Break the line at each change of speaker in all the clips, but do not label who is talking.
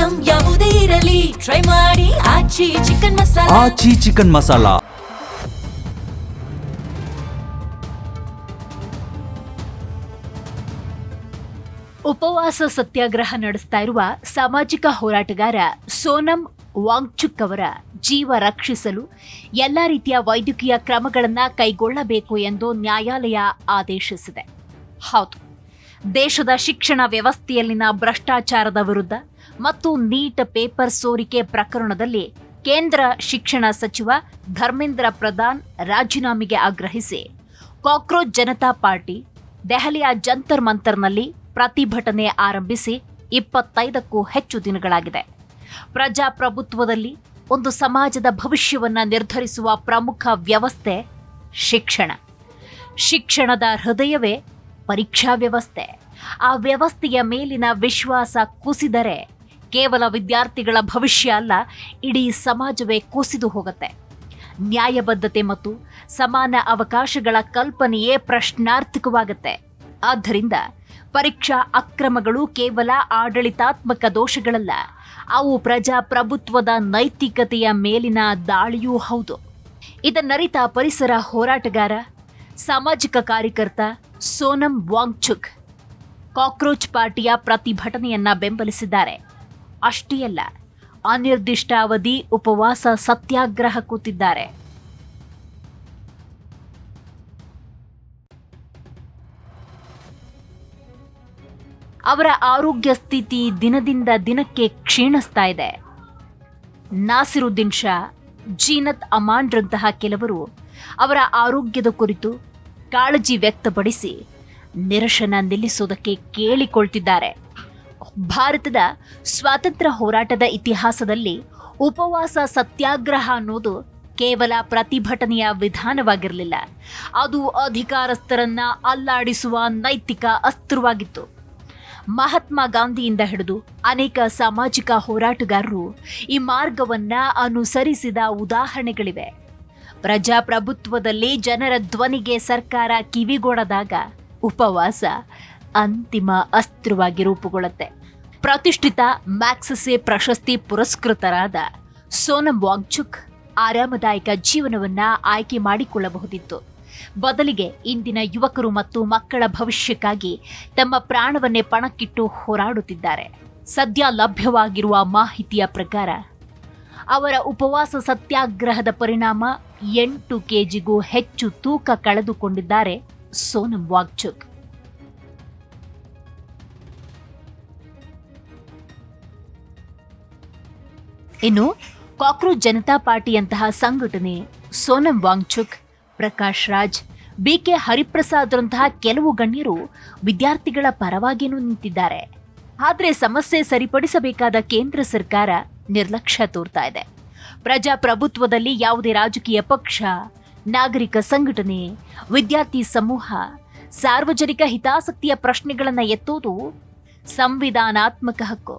Item ಯಾವುದೇ ಇರಲಿ try ಮಾಡಿ ಆಚಿ ಚಿಕನ್ ಮಸಾಲಾ.
ಆಚಿ ಚಿಕನ್ ಮಸಾಲಾ.
ಉಪವಾಸ ಸತ್ಯಾಗ್ರಹ ನಡೆಸ್ತಾ ಇರುವ ಸಾಮಾಜಿಕ ಹೋರಾಟಗಾರ ಸೋನಂ ವಾಂಗ್ಚುಕ್ ಅವರ ಜೀವ ರಕ್ಷಿಸಲು ಎಲ್ಲ ರೀತಿಯ ವೈದ್ಯಕೀಯ ಕ್ರಮಗಳನ್ನು ಕೈಗೊಳ್ಳಬೇಕು ಎಂದು ನ್ಯಾಯಾಲಯ ಆದೇಶಿಸಿದೆ. ಹೌದು, ದೇಶದ ಶಿಕ್ಷಣ ವ್ಯವಸ್ಥೆಯಲ್ಲಿನ ಭ್ರಷ್ಟಾಚಾರದ ವಿರುದ್ಧ ಮತ್ತು ನೀಟ್ ಪೇಪರ್ ಸೋರಿಕೆ ಪ್ರಕರಣದಲ್ಲಿ ಕೇಂದ್ರ ಶಿಕ್ಷಣ ಸಚಿವ ಧರ್ಮೇಂದ್ರ ಪ್ರಧಾನ್ ರಾಜೀನಾಮೆಗೆ ಆಗ್ರಹಿಸಿ ಕಾಕ್ರೋಚ್ ಜನತಾ ಪಾರ್ಟಿ ದೆಹಲಿಯ ಜಂತರ್ ಮಂತರ್ನಲ್ಲಿ ಪ್ರತಿಭಟನೆ ಆರಂಭಿಸಿ 25ಕ್ಕೂ ಹೆಚ್ಚು ದಿನಗಳಾಗಿದೆ. ಪ್ರಜಾಪ್ರಭುತ್ವದಲ್ಲಿ ಒಂದು ಸಮಾಜದ ಭವಿಷ್ಯವನ್ನು ನಿರ್ಧರಿಸುವ ಪ್ರಮುಖ ವ್ಯವಸ್ಥೆ ಶಿಕ್ಷಣ. ಶಿಕ್ಷಣದ ಹೃದಯವೇ ಪರೀಕ್ಷಾ ವ್ಯವಸ್ಥೆ. ಆ ವ್ಯವಸ್ಥೆಯ ಮೇಲಿನ ವಿಶ್ವಾಸ ಕುಸಿದರೆ ಕೇವಲ ವಿದ್ಯಾರ್ಥಿಗಳ ಭವಿಷ್ಯ ಅಲ್ಲ, ಇಡೀ ಸಮಾಜವೇ ಕುಸಿದು ಹೋಗುತ್ತೆ. ನ್ಯಾಯಬದ್ಧತೆ ಮತ್ತು ಸಮಾನ ಅವಕಾಶಗಳ ಕಲ್ಪನೆಯೇ ಪ್ರಶ್ನಾರ್ಥಕವಾಗುತ್ತೆ. ಆದ್ದರಿಂದ ಪರೀಕ್ಷಾ ಅಕ್ರಮಗಳು ಕೇವಲ ಆಡಳಿತಾತ್ಮಕ ದೋಷಗಳಲ್ಲ, ಅವು ಪ್ರಜಾಪ್ರಭುತ್ವದ ನೈತಿಕತೆಯ ಮೇಲಿನ ದಾಳಿಯೂ ಹೌದು. ಇದನ್ನರಿತ ಪರಿಸರ ಹೋರಾಟಗಾರ, ಸಾಮಾಜಿಕ ಕಾರ್ಯಕರ್ತ ಸೋನಂ ವಾಂಗ್ಚುಕ್ ಕಾಕ್ರೋಚ್ ಪಾರ್ಟಿಯ ಪ್ರತಿಭಟನೆಯನ್ನ ಬೆಂಬಲಿಸಿದ್ದಾರೆ. ಅಷ್ಟೇ ಅಲ್ಲ, ಅನಿರ್ದಿಷ್ಟಾವಧಿ ಉಪವಾಸ ಸತ್ಯಾಗ್ರಹ ಕೂತಿದ್ದಾರೆ. ಅವರ ಆರೋಗ್ಯ ಸ್ಥಿತಿ ದಿನದಿಂದ ದಿನಕ್ಕೆ ಕ್ಷೀಣಿಸ್ತಾ ಇದೆ. ನಾಸಿರುದ್ದೀನ್ ಶಾ, ಜೀನತ್ ಅಮಾನ್ರಂತಹ ಕೆಲವರು ಅವರ ಆರೋಗ್ಯದ ಕುರಿತು ಕಾಳಜಿ ವ್ಯಕ್ತಪಡಿಸಿ ನಿರಶನ ನಿಲ್ಲಿಸೋದಕ್ಕೆ ಕೇಳಿಕೊಳ್ತಿದ್ದಾರೆ. ಭಾರತದ ಸ್ವಾತಂತ್ರ್ಯ ಹೋರಾಟದ ಇತಿಹಾಸದಲ್ಲಿ ಉಪವಾಸ ಸತ್ಯಾಗ್ರಹ ಅನ್ನೋದು ಕೇವಲ ಪ್ರತಿಭಟನೆಯ ವಿಧಾನವಾಗಿರಲಿಲ್ಲ, ಅದು ಅಧಿಕಾರಸ್ಥರನ್ನ ಅಲ್ಲಾಡಿಸುವ ನೈತಿಕ ಅಸ್ತ್ರವಾಗಿತ್ತು. ಮಹಾತ್ಮ ಗಾಂಧಿಯಿಂದ ಹಿಡಿದು ಅನೇಕ ಸಾಮಾಜಿಕ ಹೋರಾಟಗಾರರು ಈ ಮಾರ್ಗವನ್ನ ಅನುಸರಿಸಿದ ಉದಾಹರಣೆಗಳಿವೆ. ಪ್ರಜಾಪ್ರಭುತ್ವದಲ್ಲಿ ಜನರ ಧ್ವನಿಗೆ ಸರ್ಕಾರ ಕಿವಿಗೊಡದಾಗ ಉಪವಾಸ ಅಂತಿಮ ಅಸ್ತ್ರವಾಗಿ ರೂಪುಗೊಳ್ಳುತ್ತೆ. ಪ್ರತಿಷ್ಠಿತ ಮ್ಯಾಕ್ಸೆಸೆ ಪ್ರಶಸ್ತಿ ಪುರಸ್ಕೃತರಾದ ಸೋನಂ ವಾಂಗ್ಚುಕ್ ಆರಾಮದಾಯಕ ಜೀವನವನ್ನ ಆಯ್ಕೆ ಮಾಡಿಕೊಳ್ಳಬಹುದಿತ್ತು. ಬದಲಿಗೆ ಇಂದಿನ ಯುವಕರು ಮತ್ತು ಮಕ್ಕಳ ಭವಿಷ್ಯಕ್ಕಾಗಿ ತಮ್ಮ ಪ್ರಾಣವನ್ನೇ ಪಣಕ್ಕಿಟ್ಟು ಹೋರಾಡುತ್ತಿದ್ದಾರೆ. ಸದ್ಯ ಲಭ್ಯವಾಗಿರುವ ಮಾಹಿತಿಯ ಪ್ರಕಾರ ಅವರ ಉಪವಾಸ ಸತ್ಯಾಗ್ರಹದ ಪರಿಣಾಮ 8 ಕೆಜಿಗೂ ಹೆಚ್ಚು ತೂಕ ಕಳೆದುಕೊಂಡಿದ್ದಾರೆ ಸೋನಂ ವಾಂಗ್ಚುಕ್. ಇನ್ನು ಕಾಕ್ರೋಚ್ ಜನತಾ ಪಾರ್ಟಿಯಂತಹ ಸಂಘಟನೆ ಸೋನಂ ವಾಂಗ್ಚುಕ್, ಪ್ರಕಾಶ್ ರಾಜ್, ಬಿಕೆ ಹರಿಪ್ರಸಾದ್ರಂತಹ ಕೆಲವು ಗಣ್ಯರು ವಿದ್ಯಾರ್ಥಿಗಳ ಪರವಾಗಿಯೂ ನಿಂತಿದ್ದಾರೆ. ಆದರೆ ಸಮಸ್ಯೆ ಸರಿಪಡಿಸಬೇಕಾದ ಕೇಂದ್ರ ಸರ್ಕಾರ ನಿರ್ಲಕ್ಷ್ಯ ತೋರ್ತಾ ಇದೆ. ಪ್ರಜಾಪ್ರಭುತ್ವದಲ್ಲಿ ಯಾವುದೇ ರಾಜಕೀಯ ಪಕ್ಷ, ನಾಗರಿಕ ಸಂಘಟನೆ, ವಿದ್ಯಾರ್ಥಿ ಸಮೂಹ ಸಾರ್ವಜನಿಕ ಹಿತಾಸಕ್ತಿಯ ಪ್ರಶ್ನೆಗಳನ್ನು ಎತ್ತೋದು ಸಂವಿಧಾನಾತ್ಮಕ ಹಕ್ಕು.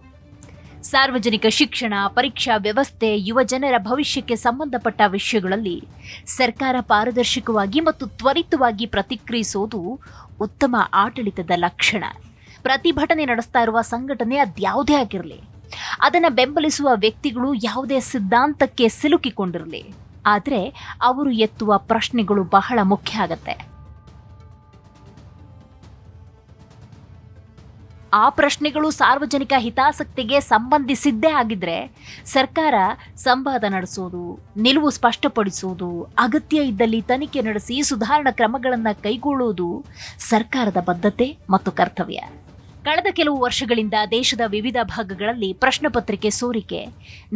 ಸಾರ್ವಜನಿಕ ಶಿಕ್ಷಣ, ಪರೀಕ್ಷಾ ವ್ಯವಸ್ಥೆ, ಯುವಜನರ ಭವಿಷ್ಯಕ್ಕೆ ಸಂಬಂಧಪಟ್ಟ ವಿಷಯಗಳಲ್ಲಿ ಸರ್ಕಾರ ಪಾರದರ್ಶಕವಾಗಿ ಮತ್ತು ತ್ವರಿತವಾಗಿ ಪ್ರತಿಕ್ರಿಯಿಸುವುದು ಉತ್ತಮ ಆಡಳಿತದ ಲಕ್ಷಣ. ಪ್ರತಿಭಟನೆ ನಡೆಸ್ತಾ ಇರುವ ಸಂಘಟನೆ ಅದ್ಯಾವುದೇ ಆಗಿರಲಿ, ಅದನ್ನು ಬೆಂಬಲಿಸುವ ವ್ಯಕ್ತಿಗಳು ಯಾವುದೇ ಸಿದ್ಧಾಂತಕ್ಕೆ ಸಿಲುಕಿಕೊಂಡಿರಲಿ, ಆದರೆ ಅವರು ಎತ್ತುವ ಪ್ರಶ್ನೆಗಳು ಬಹಳ ಮುಖ್ಯ ಆಗತ್ತೆ. ಆ ಪ್ರಶ್ನೆಗಳು ಸಾರ್ವಜನಿಕ ಹಿತಾಸಕ್ತಿಗೆ ಸಂಬಂಧಿಸಿದ್ದೇ ಆಗಿದ್ರೆ ಸರ್ಕಾರ ಸಂವಾದ ನಡೆಸೋದು, ನಿಲುವು ಸ್ಪಷ್ಟಪಡಿಸುವುದು, ಅಗತ್ಯ ಇದ್ದಲ್ಲಿ ತನಿಖೆ ನಡೆಸಿ ಸುಧಾರಣಾ ಕ್ರಮಗಳನ್ನು ಕೈಗೊಳ್ಳುವುದು ಸರ್ಕಾರದ ಬದ್ಧತೆ ಮತ್ತು ಕರ್ತವ್ಯ. ಕಳೆದ ಕೆಲವು ವರ್ಷಗಳಿಂದ ದೇಶದ ವಿವಿಧ ಭಾಗಗಳಲ್ಲಿ ಪ್ರಶ್ನೆ ಪತ್ರಿಕೆ ಸೋರಿಕೆ,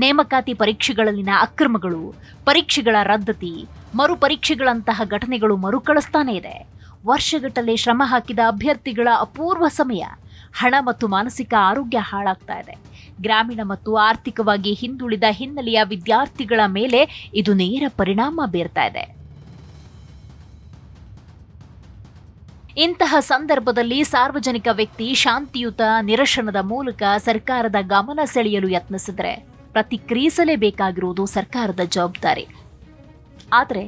ನೇಮಕಾತಿ ಪರೀಕ್ಷೆಗಳಲ್ಲಿನ ಅಕ್ರಮಗಳು, ಪರೀಕ್ಷೆಗಳ ರದ್ದತಿ, ಮರುಪರೀಕ್ಷೆಗಳಂತಹ ಘಟನೆಗಳು ಮರುಕಳಿಸ್ತಾನೇ ಇದೆ. ವರ್ಷಗಟ್ಟಲೆ ಶ್ರಮ ಹಾಕಿದ ಅಭ್ಯರ್ಥಿಗಳ ಅಪೂರ್ವ ಸಮಯ, ಹಣ ಮತ್ತು ಮಾನಸಿಕ ಆರೋಗ್ಯ ಹಾಳಾಗ್ತಾ ಇದೆ. ಗ್ರಾಮೀಣ ಮತ್ತು ಆರ್ಥಿಕವಾಗಿ ಹಿಂದುಳಿದ ಹಿನ್ನೆಲೆಯ ವಿದ್ಯಾರ್ಥಿಗಳ ಮೇಲೆ ಇದು ನೇರ ಪರಿಣಾಮ ಬೀರ್ತಾ ಇದೆ. ಇಂತಹ ಸಂದರ್ಭದಲ್ಲಿ ಸಾರ್ವಜನಿಕ ವ್ಯಕ್ತಿ ಶಾಂತಿಯುತ ನಿರಶನದ ಮೂಲಕ ಸರ್ಕಾರದ ಗಮನ ಸೆಳೆಯಲು ಯತ್ನಿಸಿದರೆ ಪ್ರತಿಕ್ರಿಯಿಸಲೇಬೇಕಾಗಿರುವುದು ಸರ್ಕಾರದ ಜವಾಬ್ದಾರಿ. ಆದರೆ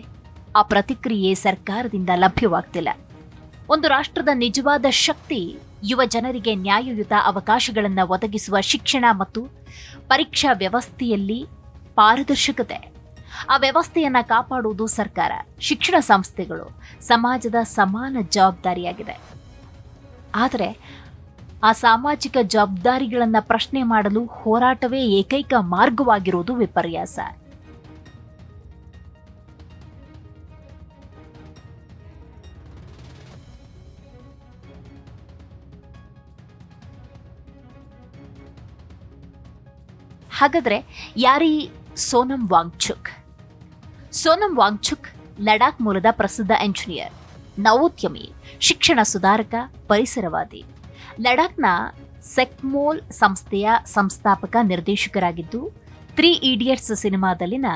ಆ ಪ್ರತಿಕ್ರಿಯೆ ಸರ್ಕಾರದಿಂದ ಲಭ್ಯವಾಗ್ತಿಲ್ಲ. ಒಂದು ರಾಷ್ಟ್ರದ ನಿಜವಾದ ಶಕ್ತಿ ಯುವ ಜನರಿಗೆ ನ್ಯಾಯಯುತ ಅವಕಾಶಗಳನ್ನು ಒದಗಿಸುವ ಶಿಕ್ಷಣ ಮತ್ತು ಪರೀಕ್ಷಾ ವ್ಯವಸ್ಥೆಯಲ್ಲಿ ಪಾರದರ್ಶಕತೆ, ಆ ವ್ಯವಸ್ಥೆಯನ್ನ ಕಾಪಾಡುವುದು ಸರ್ಕಾರ, ಶಿಕ್ಷಣ ಸಂಸ್ಥೆಗಳು, ಸಮಾಜದ ಸಮಾನ ಜವಾಬ್ದಾರಿಯಾಗಿದೆ. ಆದರೆ ಆ ಸಾಮಾಜಿಕ ಜವಾಬ್ದಾರಿಗಳನ್ನ ಪ್ರಶ್ನೆ ಮಾಡಲು ಹೋರಾಟವೇ ಏಕೈಕ ಮಾರ್ಗವಾಗಿರುವುದು ವಿಪರ್ಯಾಸ. ಹಾಗಾದ್ರೆ ಯಾರೀ ಸೋನಂ ವಾಂಗ್ಚುಕ್? ಸೋನಂ ವಾಂಗ್ಚುಕ್ ಲಡಾಖ್ ಮೂಲದ ಪ್ರಸಿದ್ಧ ಎಂಜಿನಿಯರ್, ನವೋದ್ಯಮಿ, ಶಿಕ್ಷಣ ಸುಧಾರಕ, ಪರಿಸರವಾದಿ. ಲಡಾಖ್ನ ಸೆಕ್ಮೋಲ್ ಸಂಸ್ಥೆಯ ಸಂಸ್ಥಾಪಕ ನಿರ್ದೇಶಕರಾಗಿದ್ದು, 3 ಇಡಿಯಟ್ಸ್ ಸಿನಿಮಾದಲ್ಲಿನ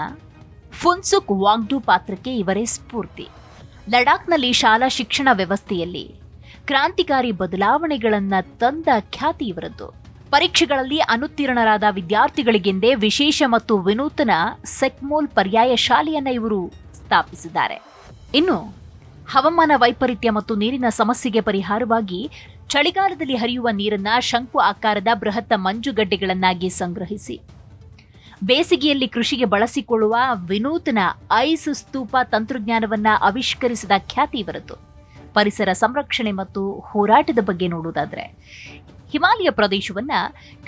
ಫುನ್ಸುಕ್ ವಾಂಗ್ಡು ಪಾತ್ರಕ್ಕೆ ಇವರೇ ಸ್ಫೂರ್ತಿ. ಲಡಾಖ್ನಲ್ಲಿ ಶಾಲಾ ಶಿಕ್ಷಣ ವ್ಯವಸ್ಥೆಯಲ್ಲಿ ಕ್ರಾಂತಿಕಾರಿ ಬದಲಾವಣೆಗಳನ್ನು ತಂದ ಖ್ಯಾತಿ ಇವರದ್ದು. ಪರೀಕ್ಷೆಗಳಲ್ಲಿ ಅನುತ್ತೀರ್ಣರಾದ ವಿದ್ಯಾರ್ಥಿಗಳಿಗೆಂದೇ ವಿಶೇಷ ಮತ್ತು ವಿನೂತನ ಸೆಕ್ಮೋಲ್ ಪರ್ಯಾಯ ಶಾಲೆಯನ್ನು ಇವರು ಸ್ಥಾಪಿಸಿದ್ದಾರೆ. ಇನ್ನು ಹವಾಮಾನ ವೈಪರೀತ್ಯ ಮತ್ತು ನೀರಿನ ಸಮಸ್ಯೆಗೆ ಪರಿಹಾರವಾಗಿ ಚಳಿಗಾಲದಲ್ಲಿ ಹರಿಯುವ ನೀರನ್ನ ಶಂಕು ಆಕಾರದ ಬೃಹತ್ ಮಂಜುಗಡ್ಡೆಗಳನ್ನಾಗಿ ಸಂಗ್ರಹಿಸಿ ಬೇಸಿಗೆಯಲ್ಲಿ ಕೃಷಿಗೆ ಬಳಸಿಕೊಳ್ಳುವ ವಿನೂತನ ಐಸ್ ಸ್ತೂಪ ತಂತ್ರಜ್ಞಾನವನ್ನ ಆವಿಷ್ಕರಿಸಿದ ಖ್ಯಾತಿ ಇವರದ್ದು. ಪರಿಸರ ಸಂರಕ್ಷಣೆ ಮತ್ತು ಹೋರಾಟದ ಬಗ್ಗೆ ನೋಡುವುದಾದ್ರೆ, ಹಿಮಾಲಯ ಪ್ರದೇಶವನ್ನ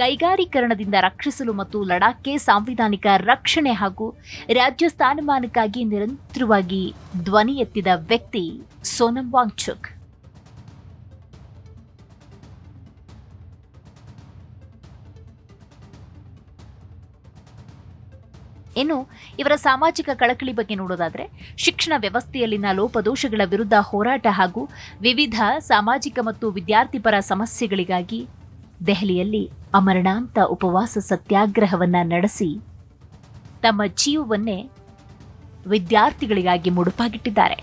ಕೈಗಾರೀಕರಣದಿಂದ ರಕ್ಷಿಸಲು ಮತ್ತು ಲಡಾಖ್ಗೆ ಸಾಂವಿಧಾನಿಕ ರಕ್ಷಣೆ ಹಾಗೂ ರಾಜ್ಯ ಸ್ಥಾನಮಾನಕ್ಕಾಗಿ ನಿರಂತರವಾಗಿ ಧ್ವನಿ ಎತ್ತಿದ ವ್ಯಕ್ತಿ ಸೋನಂ ವಾಂಗ್ಚುಕ್. ಇನ್ನು ಇವರ ಸಾಮಾಜಿಕ ಕಳಕಳಿ ಬಗ್ಗೆ ನೋಡೋದಾದ್ರೆ, ಶಿಕ್ಷಣ ವ್ಯವಸ್ಥೆಯಲ್ಲಿನ ಲೋಪದೋಷಗಳ ವಿರುದ್ಧ ಹೋರಾಟ ಹಾಗೂ ವಿವಿಧ ಸಾಮಾಜಿಕ ಮತ್ತು ವಿದ್ಯಾರ್ಥಿಪರ ಸಮಸ್ಯೆಗಳಿಗಾಗಿ ದೆಹಲಿಯಲ್ಲಿ ಅಮರಣಾಂತ ಉಪವಾಸ ಸತ್ಯಾಗ್ರಹವನ್ನ ನಡೆಸಿ ತಮ್ಮ ಜೀವವನ್ನೇ ವಿದ್ಯಾರ್ಥಿಗಳಿಗಾಗಿ ಮುಡುಪಾಗಿಟ್ಟಿದ್ದಾರೆ.